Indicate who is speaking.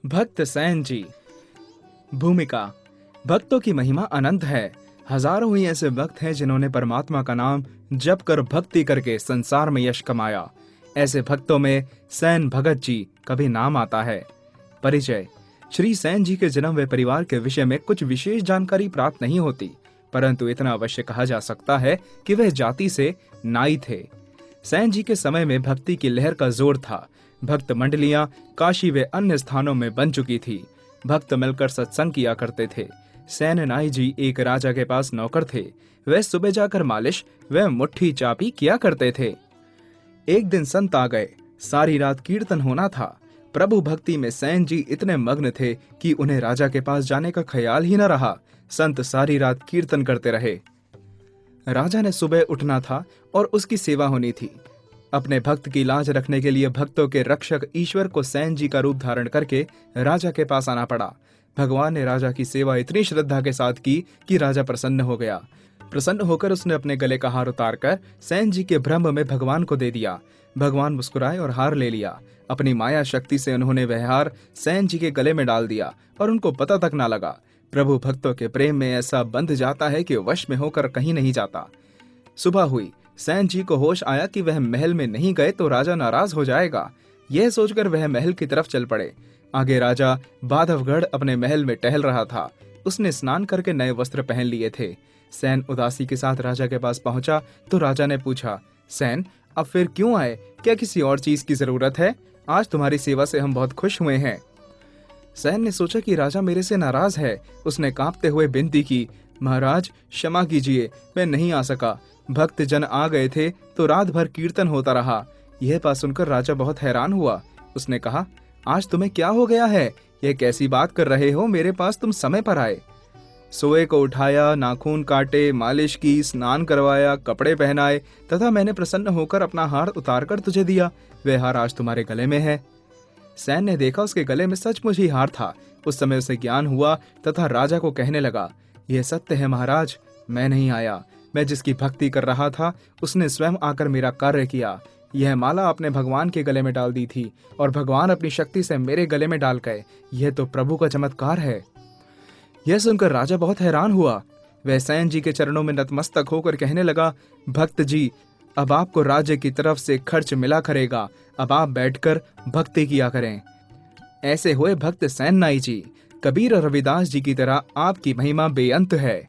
Speaker 1: भक्त सैन जी। भूमिका। भक्तों की महिमा अनंत है। हजारों ही ऐसे भक्त हैं जिन्होंने परमात्मा का नाम जप कर भक्ति करके संसार में यश कमाया। ऐसे भक्तों में सैन भगत जी का भी नाम आता है। परिचय। श्री सैन जी के जन्म व परिवार के विषय में कुछ विशेष जानकारी प्राप्त नहीं होती, परंतु इतना अवश्य कहा जा सकता है कि वह जाति से नाई थे। सैन जी के समय में भक्ति की लहर का जोर था। भक्त मंडलियां काशी व अन्य स्थानों में बन चुकी थी। भक्त मिलकर सत्संग किया करते थे। सैन नाई जी एक राजा के पास नौकर थे। वह सुबह जाकर मालिश व मुट्ठी चापी किया करते थे। एक दिन संत आ गए। सारी रात कीर्तन होना था। प्रभु भक्ति में सैन जी इतने मग्न थे कि उन्हें राजा के पास जाने का ख्याल ही न रहा। संत सारी रात कीर्तन करते रहे। राजा ने सुबह उठना था और उसकी सेवा होनी थी। अपने भक्त की लाज रखने के लिए भक्तों के रक्षक ईश्वर को सैन जी का रूप धारण करके राजा के पास आना पड़ा। भगवान ने राजा की सेवा इतनी श्रद्धा के साथ की कि राजा प्रसन्न हो गया। प्रसन्न होकर उसने अपने गले का हार उतारकर सैन जी के ब्रह्म में भगवान को दे दिया। भगवान मुस्कुराए और हार ले लिया। अपनी माया शक्ति से उन्होंने वह हार सैन जी के गले में डाल दिया और उनको पता तक ना लगा। प्रभु भक्तों के प्रेम में ऐसा बंध जाता है कि वश में होकर कहीं नहीं जाता। सुबह हुई। सैन जी को होश आया कि वह महल में नहीं गए तो राजा नाराज हो जाएगा। यह सोचकर वह महल की तरफ चल पड़े। आगे राजा बांधवगढ़ अपने महल में टहल रहा था। उसने स्नान करके नए वस्त्र पहन लिए थे। सैन उदासी के साथ राजा के पास पहुंचा तो राजा ने पूछा, सैन अब फिर क्यों आए? क्या किसी और चीज की जरूरत है? आज तुम्हारी सेवा से हम बहुत खुश हुए हैं। सैन ने सोचा कि राजा मेरे से नाराज है। उसने कांपते हुए विनती की, महाराज क्षमा कीजिए, मैं नहीं आ सका। भक्त जन आ गए थे तो रात भर कीर्तन होता रहा। यह बात सुनकर राजा बहुत हैरान हुआ। उसने कहा, आज तुम्हें क्या हो गया है? यह कैसी बात कर रहे हो? मेरे पास तुम समय पर आए। सोए को उठाया, नाखून काटे, मालिश की, स्नान करवाया, कपड़े पहनाए तथा मैंने प्रसन्न होकर अपना हार उतारकर तुझे दिया। वह हार आज तुम्हारे गले में है। सैन ने देखा उसके गले में सचमुच ही हार था। उस समय उसे ज्ञान हुआ तथा राजा को कहने लगा, यह सत्य है महाराज, मैं नहीं आया। मैं जिसकी भक्ति कर रहा था उसने स्वयं आकर मेरा कार्य किया। यह माला अपने भगवान के गले में डाल दी थी और भगवान अपनी शक्ति से मेरे गले में डाल गए। यह तो प्रभु का चमत्कार है। यह सुनकर राजा बहुत हैरान हुआ। वह सैन जी के चरणों में नतमस्तक होकर कहने लगा, भक्त जी, अब आपको राज्य की तरफ से खर्च मिला करेगा। अब आप बैठकर भक्ति किया करें। ऐसे हुए भक्त सैन नाई जी। कबीर और रविदास जी की तरह आपकी महिमा बेअंत है।